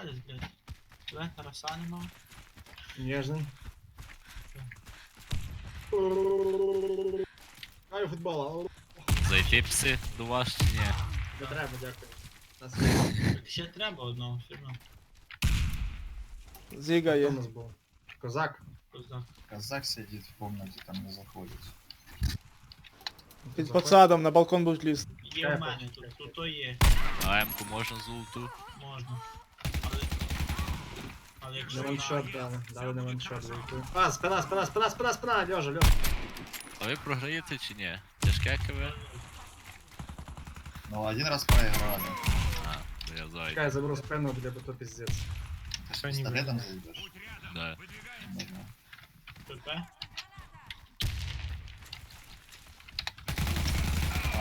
десь, блядь. Тебе Тараса нема. Ніжний. Ай, футбола. Зайти пси до вас чи ні? Не треба, дякую. Нас Так ще треба одного, все одно. Зіга хто є. у нас був? Козак. Козак. Казак сидит в комнате, там не заходит. Під посадом на балкон будуть лізти. Є в мене, тут то є. А М-ку можна золоту? Можна. Але якщо На вона- ваншот дали. Дали на ваншот зайти. А, спина, Льожа, Льожа. А ви програєте чи ні? Тяжке КВ? Ну, один раз проиграли. А, то я зайду. Чекай, заберу спину, бля, бо то пиздец. Ты с пистолетом зайдешь? Да. Можно. ПП?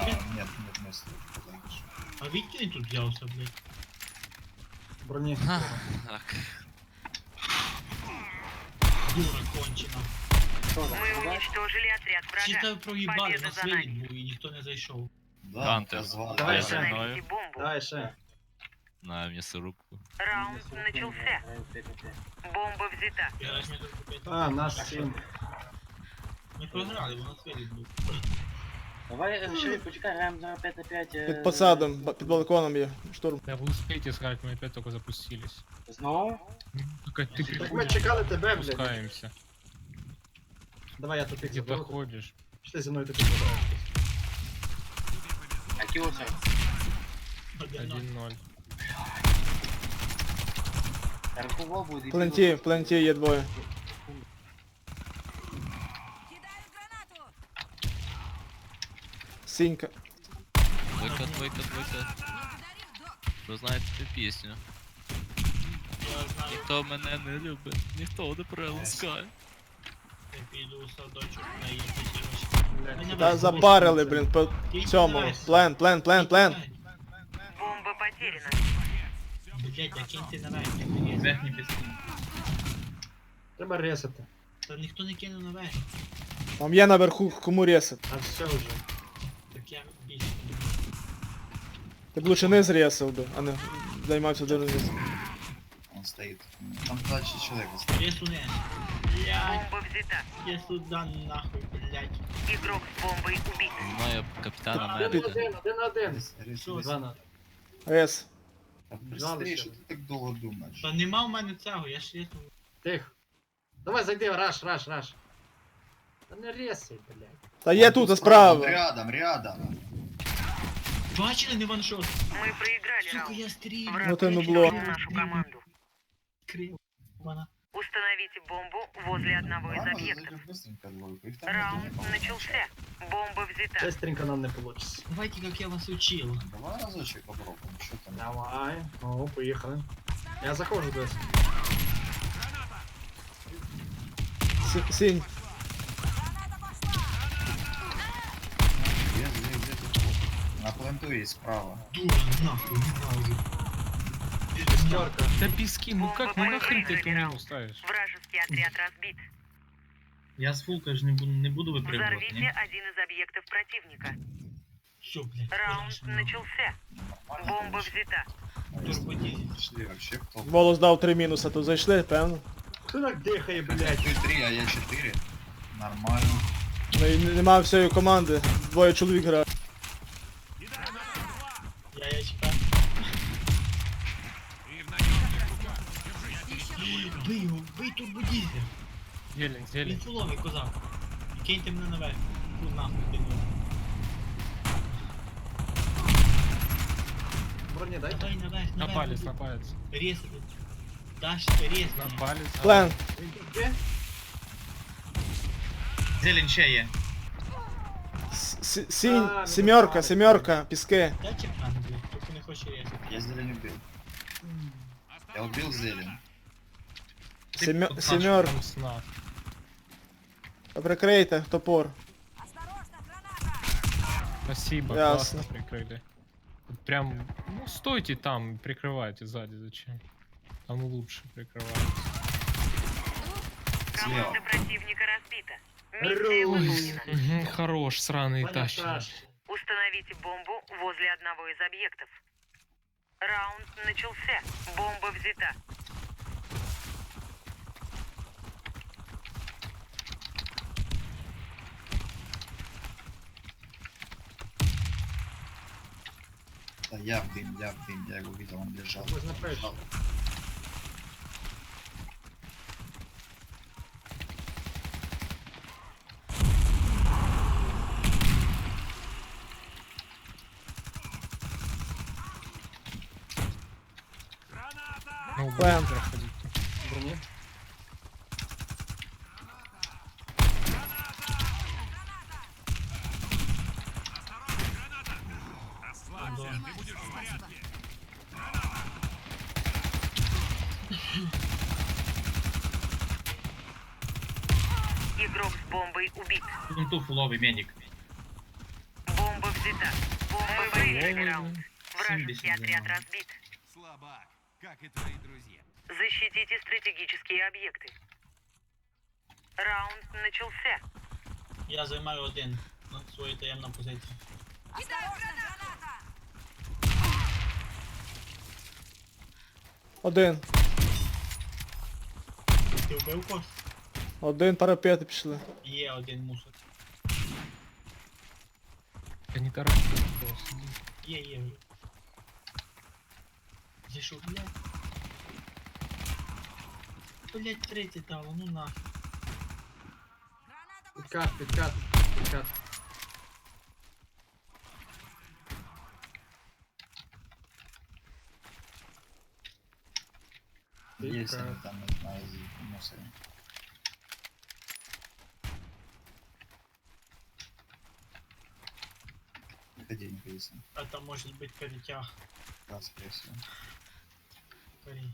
А, нет места. Подойдешь. А відки він тут взявся, блядь? Броні. Так. Дура кончена. Мы уничтожили отряд врага. Чисто проїбали, Победа нас за виліт нами. був і ніхто не зайшов. Да, Ганте, позвали. давай я ще. за мною. Установите бомбу. Давай ще. На м'ясорубку. Раунд начался. Бомба взята. Я раз не дуже купити. А, наш син. Ми програли, бо нас виліт був. Давай, Шериф, почекай, граем на 5 на 5. Під посадом, під балконом є. Штурм. Да вы успеете сказать, мы опять только запустились. Знову? Только ты Так ми приходишь, чекали тебе, блядь. спускаемся. Давай я тупик Где заберу. доходишь? Пішли зі мною тупик заберу. Акіоса. 1-0. 1-0. Рахував буде. В пленті є двоє. Сінька. Викат. Ви знаєте цю пісню. Я знаю, Ніхто мене не любить, ніхто не приласкає. я піду у садочок на її дитячі. Та запарили, блін, по цьому. Плен. Бомба потеряна. Блять, а кинь ти наверх, не верхній пісні. Треба ресати. Та ніхто не кинув наверх. Там є наверху кому ресати. А все вже. Так я більше. Ти б лучше не зресав би, а не займався дорожністю. Он стоит. Там дальше человек стоит. Ресу не. Блять, Бомба взята. я сюда нахуй, блять. Игрок с бомбой убит. Мною капітана Один Медика. один, один. Що, Два на. Рес. Быстрее, что ты так долго думаешь? Та нема в мене цього, я ж реснув. Тихо. Давай зайди, раш. Та не ресай, блядь. Та є тут, справа. Рядом. Бачили, не ваншот? Мы проиграли Сука, раунд. я стрілю. Враг Вот оно уничтожил было. нашу команду. Крив. Вона. Установите бомбу возле одного из Ладно, объектов. зайдем быстренько двойку. Их там Раунд не начался. Бомба взята. Шестеренько нам не получится. Давайте, как я вас учил. Давай разочек попробуем, что там. Давай. О, поїхали. Я заходжу десь. Сінь. Где? На пленту есть справа. Дура, нахуй, не можу. Шестерка. Да пески, ну как, ну нахрен ты эту мину ставишь? Вражеский отряд разбит. Я з фулка ж не буду випрямувати, Взорвите ні? один из объектов противника. Все, блядь. Раунд начался. Бомба взята. Турбодизель. Пришли вообще кто? Волос дав 3 мінуса, то зайшли, певно. Хто так дихає, блядь? Ты 3, а я 4. Нормально. Ну і нема всієї команди. Двоє чоловік грають. Яєчка. Бий його, бий турбодизель. Зелень, Він зелень. фуловий козак. Киньте мене наверх. Тут нахуй кинув. Броні дай. Давай наверх, На наверх. палец, на палец. Резати. Даш, рез. На палец. Плен. Де? Зелень ще є. Сінь, сімерка, піски. Дай чекану, блядь, тільки не хоче резати. Я зелень убил. Я убил зелень. Сімерка. Там сна. Прикрийте, топор. Спасибо, Ясно. классно прикрыли. Вот прям, ну стойте там, прикрывайте сзади, зачем? Там лучше прикрывайте. Команда противника разбита. Миссия выполнена. Хорош, сраный Ваня, тащи. Саш. Установите бомбу возле одного из объектов. Раунд начался. Бомба взята. Да я в дым, я его видел, он лежал. Ось на пеш. Ну, План. проходить. Броні. Игрок с бомбой убит. Пункту фуловий медик. Бомба взята. Бомба выиграли раунд. Вражеский 70 отряд занимал. разбит. Слабак, как и твои друзья. Защитите стратегические объекты. Раунд начался. Я займаю один на своїй таємній позиції. Один. Ти вбив когось? Один парапети пішли. Є один мусор. Я не торопись. просто. Є. Зайшов, блядь. Блядь, 30 дало, ну нахуй. Підкат. Есть они там, не знаю, из мусора. Выходи, не повесим. Это может быть перетяг. Да, скорее всего. Парі.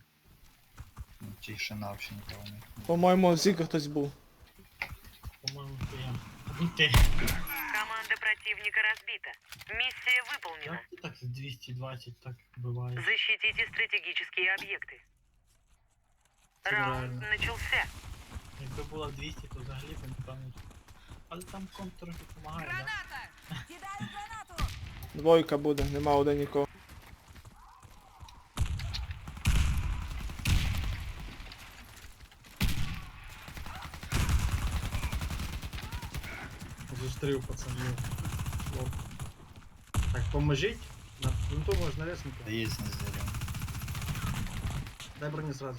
Ну, тишина вообще никого нет. По-моєму, в Зіка хтось був. По-моєму, це я. Або ти. Команда противника разбита. Миссия выполнена. Як ти так з 220 так буває? Защитите стратегические объекты. Раунд начался. Якби було 200, то взагалі б напевно. Але там комп трохи допомагає, да? Двойка буде, нема один нікого. Зустрів пацанів. О. Так, поможіть. На пункту можна Да резнути. есть на зелень. Дай броню сразу.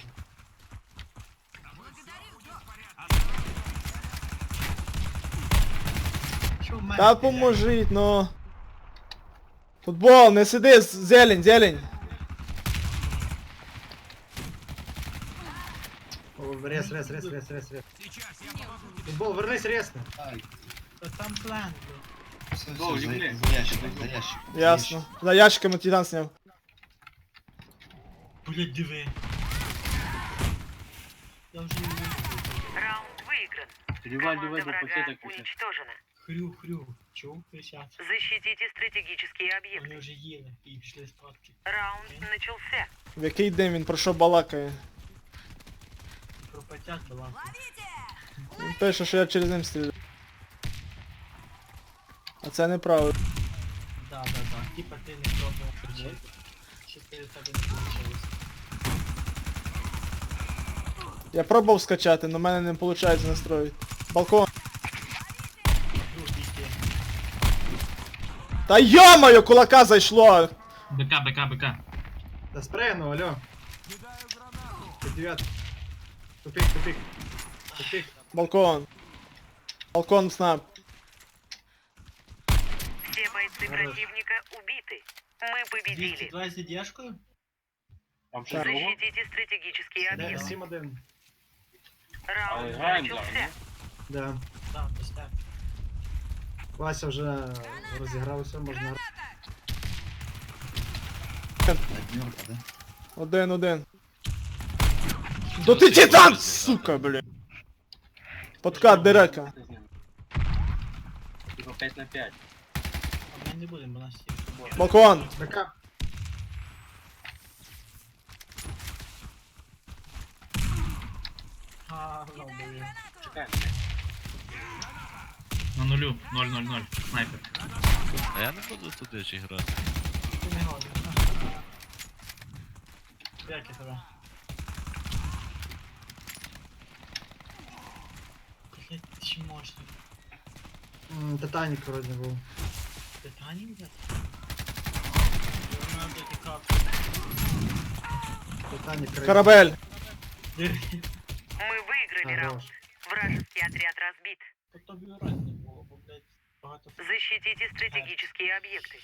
Що в мене Та стріляє? поможіть, ну. Футбол, не сиди, зелень. О, рез. Футбол, вернись ресно. Ай, Та там план, блядь. все, Гол, за Юлия. ящиком, за ящиком. Ясно. За ящиками титан сняв. Блядь, диви. Я вже не вижу. Раунд выигран. Перевали Команда в врага пакетик. уничтожена. Хрю. Чув кричать? Защитите стратегические объекты. Вони вже їли і пішли спадки. Раунд начался. В який день він про що балакає? Пропотять була. Він пише, що я через ним стріляю. А це неправильно. Да. Типа ти не пробував кричати. Чотири тебе не вийшло. Я пробував скачати, але в мене не виходить настроїти. Балкон. Та йо-моє, кулака зайшло! БК. Да спрейну, алло. Під 9. Тупик. Балкон снап. Все бойцы противника убиты. Мы победили. 220 яшкою? Там что, Так. другого? Защитите стратегические Де объекты. 7-1. Раунд играем, начался. Да. Так, достав. Вася вже розігрався, можна. Однерка, да? Один. Да ти титан, сука, блін. Подкат дирека. Типа 5 на 5. А ми не будемо, бо нас всі. Балкон. Така. Ну, блін. Чекай. На нулю, 0-0-0, снайпер. А я не буду туди ж грати. Ти не годен. Як я тебе? Блять, ти ще мощний. Титанік вроді був. Титанік, блядь? Я надо эти капли. Титанік крейзі. Корабель. Ми виграли раунд. Хорош. Вражеский отряд разбит. То тобі урать не було, бо, блядь, багато... Защитите стратегические объекты.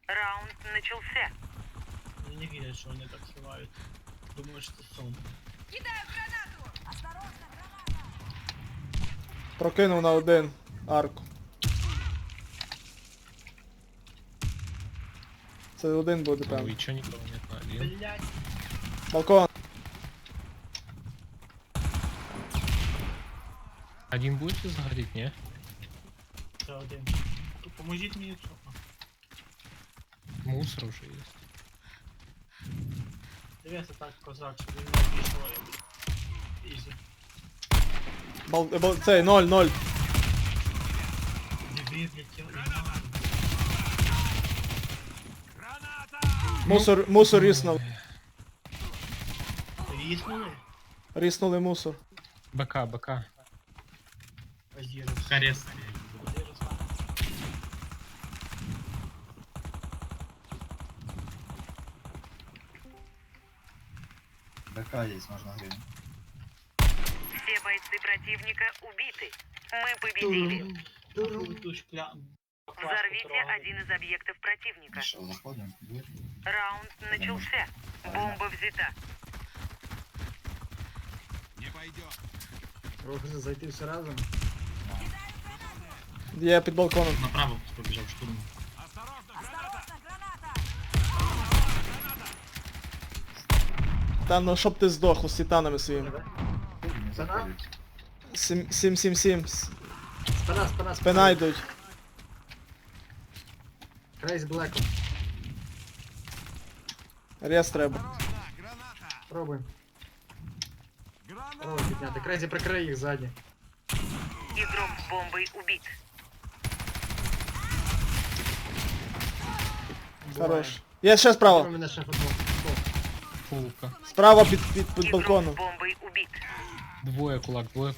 Раунд начался. Мені не вірять, що вони так сливають. Думаю, що це сон. Прокинув на один арку. Це один буде, Ну певно. и чё никого нет на один? Блять, Балкон. Один будете заходить, не? це один. То поможіть мені цього. Мусор уже есть. Дивися так, козак, щоб він не обійшов, я блядь. Ізі. Цей, 0-0. Диви, блядь, я... Мусор ріснув. Ріснули? Ріснули мусор. БК. Азірус. Карес. Азірус. БК есть, можно гривен. Все бойцы противника убиты. Мы победили. Ту шкля... Взорвите один из объектов противника. Что, заходим? Дверь? Раунд начался. Бомба взята. Не пойдет. Хочеться зайти все разом. Є під балконом. Направо побіжав штурм. Та ну щоб ти здох з титанами своїми. Не заходит. 7-7-7. Спина. Спина йдуть. Крейз Блеком. Рез треба. Пробуємо. Пробуй підняти. Крейзі прикрий їх ззаді. Игрок с бомбой убит. Хорош. Є ще справа. Мене ще футбол. Фулка. Справа під Игрок с балконом. бомбой убит. Двое кулак. Вся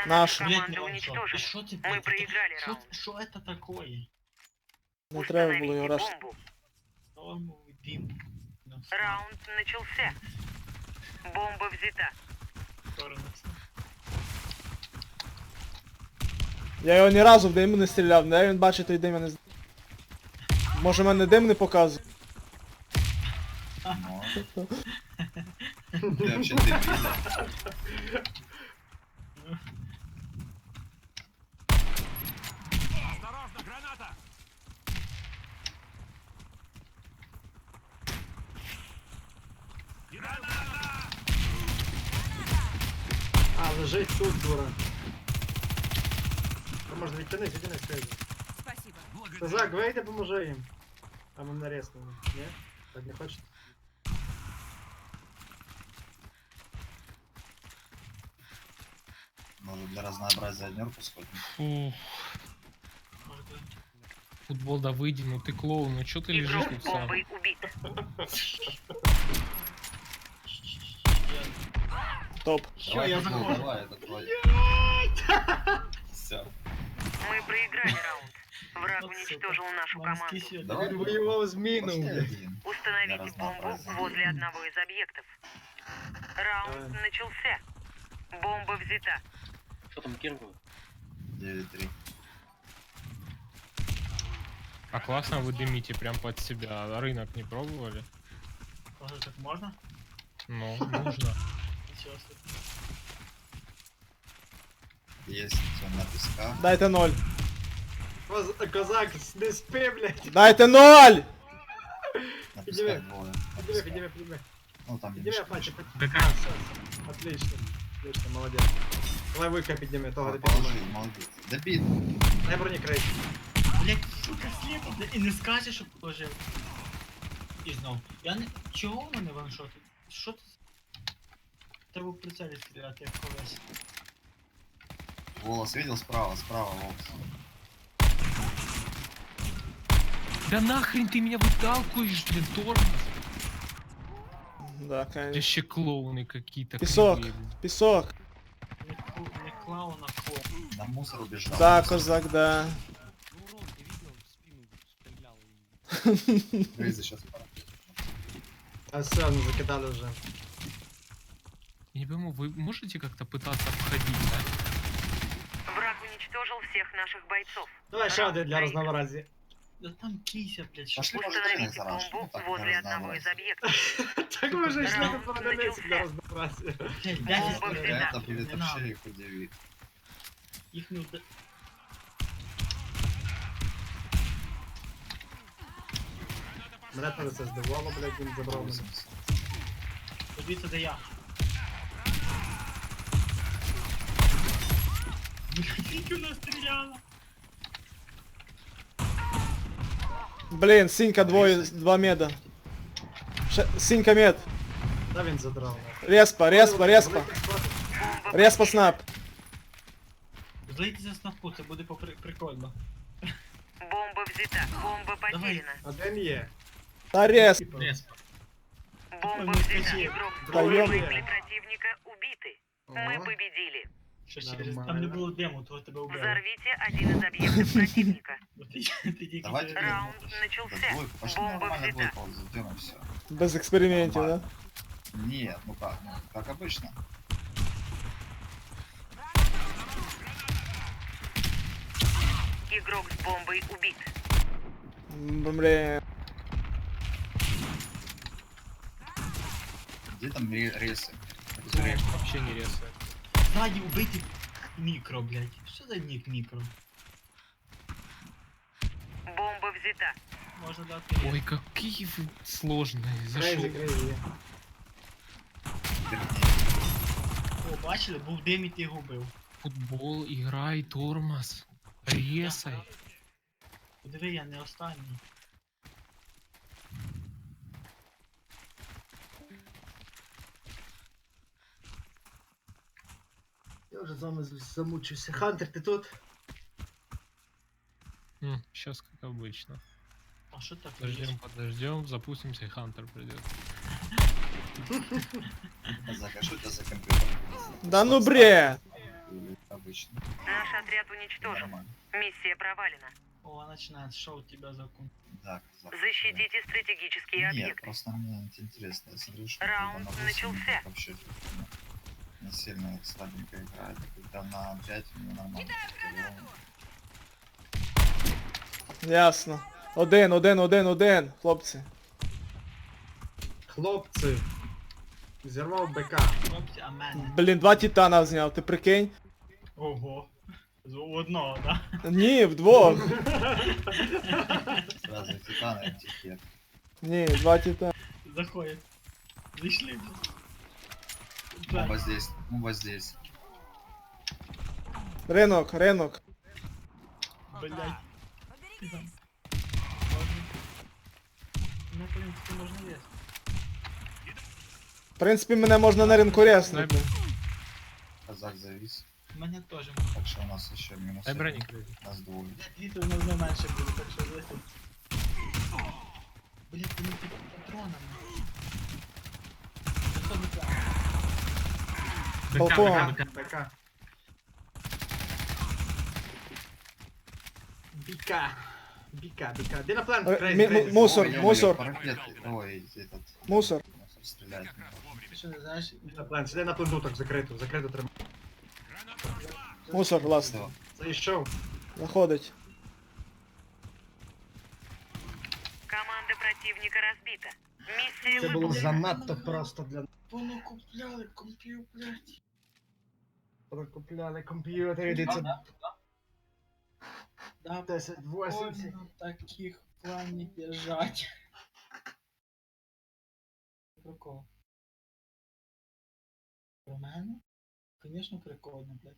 Наш. наша Блять, команда не уничтожена. Що ти, Мы блядь, проиграли що, раунд. що це такое? Не треба було його Установите раз. бомбу. Нормовий дим. Раунд начался. Бомба взята. Я його ні разу в дим не стріляв, де він бачить той дим, я не знаю. Може мене дим не показує? Но. Ты вообще дебил. Осторожно, граната! А, лежить тут, дура. А можна відтянись Крейзі. Козак, вийди, поможи їм. А ми нарезали. Ні? Так не хочете? Может для разнообразия однерку сходим? Фу. Футбол, да выйди, ну ты клоун, ну чё ты лежишь Игрок тут с сам? бомбой убит. Топ. Давай, я футбол, захожу. давай, это твой. Все. Мы проиграли раунд. Враг уничтожил нашу команду. Давай, воевал с Пусти один. Установите Для бомбу разнообразия. возле одного из объектов. Раунд начался. Бомба взята. Что там Киргу? 9-3. А классно вы дымите прям под себя. А рынок не пробовали? Може так можна? Ну, нужно. Нічого собі. Есть на песка. Дайте 0. Козак, не спи, блядь. Дайте 0! На Иди песках двое. На Подиви, песках. подиви. Ну там Підніми, не Апачі, Отлично. Отлично, молодець. Давай вика підніми, того ти Положи, підніми. молодец. Добит. Дай броні Крейзі. Блять, сука, сліпо, блядь, і не скажеш, що положив. І знов. Я не... Чого воно не ваншотить? Що ти... Треба в прицелі стріляти, як колись. Волос видел справа, волос. Да нахрен ты меня выталкиваешь, блин, тормоз? Да, Это конечно. еще клоуны какие-то. Пісок, кривые, блин. пісок. Не клоун, а клоун. На мусор убежал. Да, козак, да. Грейзи сейчас пора. А все, они закидали вже. Я не пойму, вы можете как-то пытаться обходить, да? Враг уничтожил всех наших бойцов. Давай ще один для разнообразия. Да там кися, блядь, що Пошли, может, Установите тренер зараж. бомбу Ну, так, возле для одного из разнообразия. объектов. Так ми вже йшли Раунд по одиниці для начався. разнообразия. блядь, Бомба 10 взята. Это будет не надо. вообще их удивит. Їх не вда... Мене теж це здивувало, блядь, він забрав мене. 80. Подивіться, де я. Скільки вона стріляла? Блін, синька двоє, два меда. Синька мед. Та він задрав. Респа, респа, респа. Бомба Респа снап. Злийте за снапу, це буде прикольно. Бомба взята. Бомба потеряна. Один є. Та респ. Респа. Бомба не взята. скачи. Игрок Да сборной ёб- мысли противника убиты. Мы О, победили. Що через... Нормально. Там не було дему, того тебе убили. Взорвите один из объектов противника. От ти тільки Давайте через- Раунд Да, начался. двойку. Пошли Бомба нормально взята. двойку зайдем и все. Без експериментів, да? Нет, ну как? Ну, как обычно. Игрок с бомбой убит. Блін. Где там рельсы? Вообще не резает. Ззаді убити мікро, блядь. Що за нік мікро? Бомба взята. Можна дати. Ой, какие вы сложные. Крейзі, Зашел. крейзі є. О, бачили, був дим і ти його вбив. Футбол, играй, тормоз. Резай. Подиви, я не останній. Я вже з вами замучився. Хантер, ти тут? Сейчас как обычно. А що так? Подождем, запустимся, и Хантер придет. Закажу тебя за компьютер. Да ну бред. Обычно. Наш отряд уничтожен. Нормально. Миссия провалена. О, начинает шоу тебя закон. Да, казах. Защитите стратегические Нет, объекты. просто мне интересно. Я смотрю, что Раунд когда на 8 начался. вообще ну, не сильно слабенько играет. Когда на 5 мне нормально. Ясно. Один, хлопці. Хлопці. Зірвав БК. Хлопці, а мене. Блін, два титана зняв, ти прикинь? Ого. З одного, да? Ні, вдвох. Сразу титаны, антихер. Ні, два титана. Заходять. Зайшли. Бомба здесь, бомба здесь. Ринок. Блять. Ну, в принципі, можна вести. В принципі, мене можна на ринку резнути. Казах завис. Мене теж. Так что у нас еще минус. Дай один. броник, Крейзи. Нас двое. Літр не знаю менше буде, так що вести. Блять, вони під патронами. Заходить. Балкон. БК. Біка. Де на план? Мусор, Ой, ё-моё, мусор. парапет. Ой, этот Мусор. мусор стреляет. Ти що не знаєш? На план, сиди на пленту так закриту тримай. Мусор, ласт. Всё. Зайшов. Заходить. Команда противника разбита. Миссия Це було выполнена. занадто просто для... Воно купляли комп'ю, блять. Прокупляли комп'ютери, дивіться. Да, 1080. на таких плані держать. Про кого? Про мене? Конечно, прикольно, блядь.